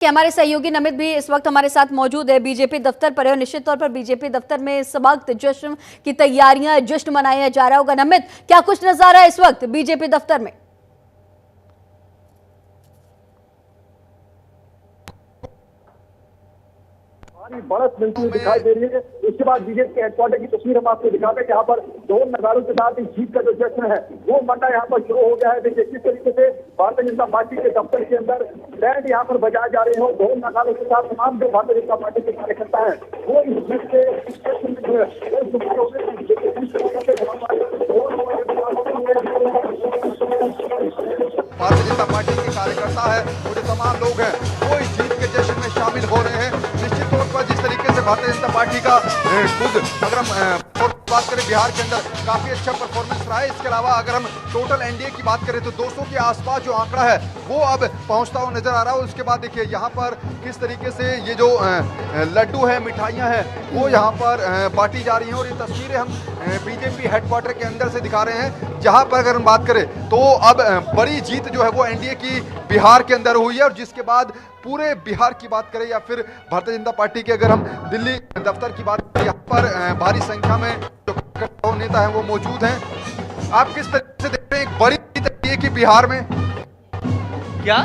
कि हमारे सहयोगी नमित भी इस वक्त हमारे साथ मौजूद है, बीजेपी दफ्तर पर है और निश्चित तौर पर बीजेपी दफ्तर में इस वक्त जश्न की तैयारियां, जश्न मनाया जा रहा होगा। नमित, क्या कुछ नजारा है इस वक्त बीजेपी दफ्तर में? बढ़त मिलती हुई दिखाई दे रही है। इसके बाद बीजेपी के हेडक्वार्टर की तस्वीर हम आपको दिखाते हैं कि यहाँ पर ढोल नगारों के साथ इस जीत का जो जश्न है वो मना यहाँ पर शुरू हो गया है। देखिए किस तरीके से भारतीय जनता पार्टी के दफ्तर के अंदर बैंड यहाँ पर बजाए जा रहे हो। ढोल नगारों के साथ तमाम जो भारतीय जनता पार्टी के कार्यकर्ता है वो इस जीत के भारतीय जनता पार्टी के कार्यकर्ता है, वो जो तमाम लोग हैं वो इस जीत के जश्न में शामिल हो रहे हैं। निश्चित तौर पर जिस तरीके से भारतीय जनता पार्टी का खुद अगर हम बात करें बिहार के अंदर काफी अच्छा परफॉर्मेंस रहा है। इसके अलावा अगर हम टोटल एनडीए की बात करें तो 200 के आसपास जो आंकड़ा है वो अब पहुंचता हुआ नजर आ रहा है। उसके बाद देखिए यहाँ पर किस तरीके से ये जो लड्डू है, मिठाइयाँ हैं वो यहाँ पर बांटी जा रही हैं। और ये तस्वीरें हम बीजेपी हेडक्वार्टर के अंदर से दिखा रहे हैं, जहाँ पर अगर हम बात करें तो अब बड़ी जीत जो है वो एनडीए की बिहार के अंदर हुई है। और जिसके बाद पूरे बिहार की बात करें या फिर भारतीय जनता पार्टी के अगर हम दिल्ली दफ्तर की बात करें, यहाँ पर भारी संख्या में जो नेता हैं वो मौजूद हैं। आप किस तरीके से देख रहे हैं एक बड़ी जीत एनडीए की बिहार में? क्या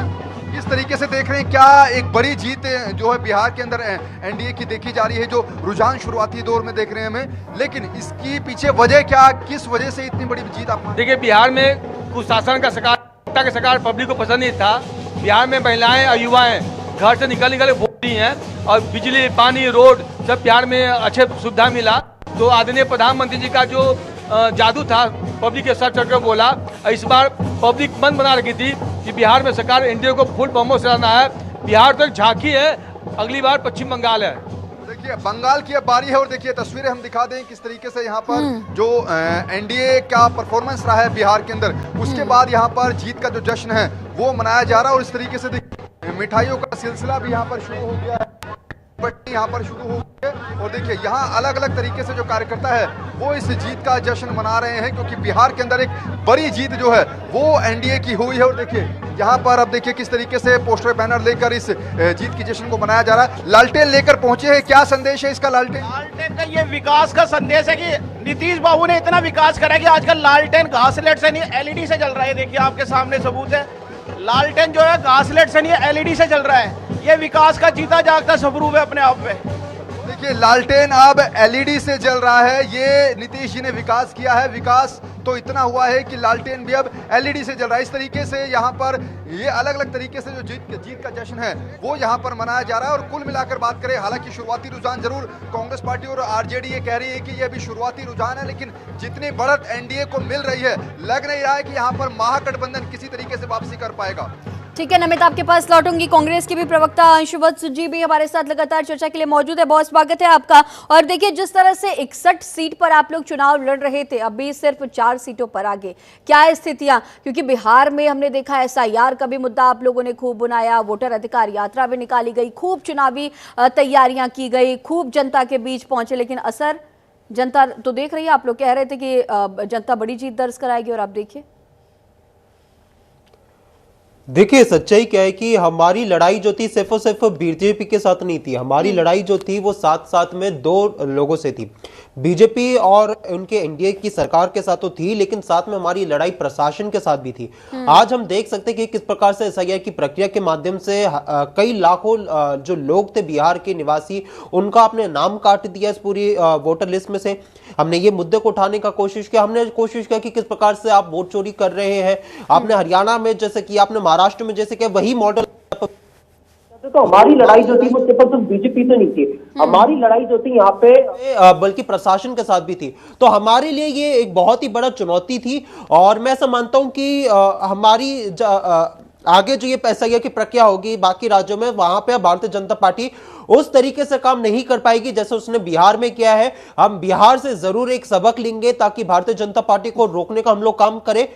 किस तरीके से देख रहे हैं, क्या एक बड़ी जीत जो है बिहार के अंदर एनडीए की देखी जा रही है? जो रुझान शुरुआती दौर में देख रहे हैं हमें, लेकिन इसकी पीछे वजह क्या, किस वजह से इतनी बड़ी जीत आप? देखिए, बिहार में कुशासन का सरकार पब्लिक को पसंद नहीं था। बिहार में महिलाएं और युवाएं घर से निकल के वोट दी हैं और बिजली, पानी, रोड सब बिहार में अच्छे सुविधा मिला। तो आदरणीय प्रधानमंत्री जी का जो जादू था पब्लिक के सर चढ़कर बोला। इस बार पब्लिक मन बना रखी थी कि बिहार में सरकार एनडीए को फुल बहुमत से लाना है। बिहार तो एक झांकी है, अगली बार पश्चिम बंगाल है। देखिए बंगाल की अब बारी है। और देखिए तस्वीरें हम दिखा दें किस तरीके से यहाँ पर जो एनडीए का परफॉर्मेंस रहा है बिहार के अंदर, उसके बाद यहाँ पर जीत का जो जश्न है वो मनाया जा रहा है। और इस तरीके से मिठाइयों का सिलसिला भी यहाँ पर शुरू हो गया है, यहाँ पर शुरू हो गई है। और देखिए यहाँ अलग अलग तरीके से जो कार्यकर्ता है वो इस जीत का जश्न मना रहे हैं, क्योंकि बिहार के अंदर एक बड़ी जीत जो है वो एनडीए की हुई है। और देखिए यहाँ पर अब देखिए किस तरीके से पोस्टर बैनर लेकर इस जीत की जश्न को मनाया जा रहा है। लालटेन लेकर पहुंचे हैं, क्या संदेश है इसका? लालटेन का ये विकास का संदेश है कि नीतीश बाबू ने इतना विकास करा कि आजकल लालटेन घासलेट से नहीं एलईडी से चल रहा है। देखिए आपके सामने सबूत है, लालटेन जो है घासलेट से नहीं एलईडी से चल रहा है। ये विकास का जीता जागता स्वरूप है अपने आप में। देखिए लालटेन अब एलईडी से जल रहा है, ये नीतीश जी ने विकास किया है। विकास तो इतना हुआ है कि लालटेन भी अब एलईडी से जल रहा है। इस तरीके से यहाँ पर ये अलग अलग तरीके से जो जीत का जश्न है वो यहाँ पर मनाया जा रहा है। और कुल मिलाकर बात करें, हालांकि शुरुआती रुझान जरूर कांग्रेस पार्टी और आरजेडी ये कह रही है कि ये अभी शुरुआती रुझान है, लेकिन जितनी बढ़त एनडीए को मिल रही है लग नहीं रहा है कि यहाँ पर महागठबंधन किसी तरीके से वापसी कर पाएगा। ठीक है नमित, आपके पास लौटूंगी। कांग्रेस के भी प्रवक्ता अंशुवत जी भी हमारे साथ लगातार चर्चा के लिए मौजूद है। बहुत स्वागत है आपका। और देखिए जिस तरह से 61 सीट पर आप लोग चुनाव लड़ रहे थे, अभी सिर्फ 4 सीटों पर आगे, क्या है स्थितियां? क्योंकि बिहार में हमने देखा एसआईआर का भी मुद्दा आप लोगों ने खूब बुनाया, वोटर अधिकार यात्रा भी निकाली गई, खूब चुनावी तैयारियां की गई, खूब जनता के बीच पहुंचे, लेकिन असर जनता तो देख रही है। आप लोग कह रहे थे कि जनता बड़ी जीत दर्ज कराएगी और आप देखिए। देखिए सच्चाई क्या है कि हमारी लड़ाई जो थी सिर्फ और सिर्फ बीजेपी के साथ नहीं थी। हमारी लड़ाई जो थी वो साथ साथ में 2 लोगों से थी। बीजेपी और उनके एनडीए की सरकार के साथ तो थी, लेकिन साथ में हमारी लड़ाई प्रशासन के साथ भी थी। आज हम देख सकते हैं कि किस प्रकार से एसआईआर की प्रक्रिया के माध्यम से कई लाखों जो लोग थे बिहार के निवासी, उनका आपने नाम काट दिया इस पूरी वोटर लिस्ट में से। हमने ये मुद्दे को उठाने का कोशिश किया, हमने कोशिश किया कि किस प्रकार से आप वोट चोरी कर रहे हैं। आपने हरियाणा में जैसे कि, आपने महाराष्ट्र में जैसे कि वही मॉडल। तो हमारी लड़ाई जो थी वो सिर्फ बीजेपी से नहीं थी, हमारी लड़ाई जो थी यहाँ पे बल्कि प्रशासन के साथ भी थी। तो हमारे लिए ये एक बहुत ही बड़ा चुनौती थी। और मैं ऐसा मानता हूं कि हमारी आगे जो ये एसआईआर की प्रक्रिया होगी बाकी राज्यों में, वहां पे भारतीय जनता पार्टी उस तरीके से काम नहीं कर पाएगी जैसे उसने बिहार में किया है। हम बिहार से जरूर एक सबक लेंगे ताकि भारतीय जनता पार्टी को रोकने का हम लोग काम करें।